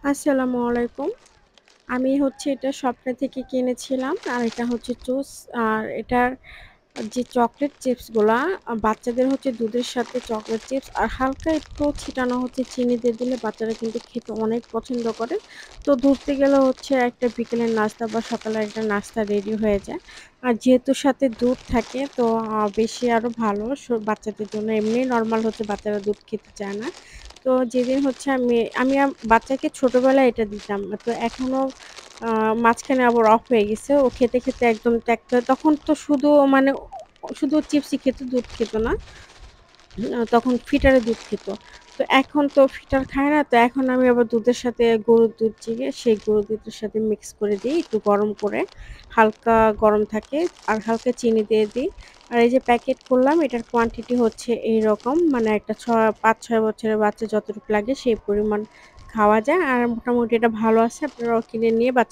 আসসালামু আলাইকুম। আমি হচ্ছে এটা স্বপ্না থেকে কিনেছিলাম। আর এটা হচ্ছে জুস। আর এটার যে চকোলেট চিপস গুলা বাচ্চাদের হচ্ছে দুধের সাথে চকোলেট চিপস আর হালকা একটু ছিটানো হচ্ছে চিনি দিয়ে দিলে বাচ্চারা কিন্তু খেতে অনেক পছন্দ করে। তো ধরতে গেলে হচ্ছে একটা বিকেলের নাস্তা বা সকালের একটা নাস্তা রেডি হয়ে যায়। আর যেহেতু সাথে দুধ থাকে তো বেশি আরো ভালো বাচ্চাদের জন্য। এমনি নরমাল হচ্ছে বাচ্চারা দুধ খেতে চায় না। তো যেদিন হচ্ছে আমি বাচ্চাকে ছোটবেলায় এটা দিতাম। তো এখনো আ মাঝখানে আবার অফ হয়ে গেছে। ও খেতে, খেতে একদম ত্যাক্ত তখন তো শুধু মানে শুধু চিপসই খেত, দুধ খেত না। তখন ফিটারে দুধ খেত। তো এখন তো ফিটার খায় না। তো এখন আমি আবার দুধের সাথে গরুর দুধ চিগে সেই গরুর দুধের সাথে মিক্স করে দেই একটু গরম করে। হালকা গরম থাকে আর হালকা চিনি দিয়ে দিই। আর এই যে প্যাকেট করলাম এটার কোয়ান্টিটি হচ্ছে এইরকম। মানে একটা ৫-৬ বছরের বাচ্চা যতটুকু লাগে সেই পরিমাণ খাওয়া যায়। আর মোটামুটি এটা ভালো আছে। আপনারাও কিনে নিয়ে বাচ্চা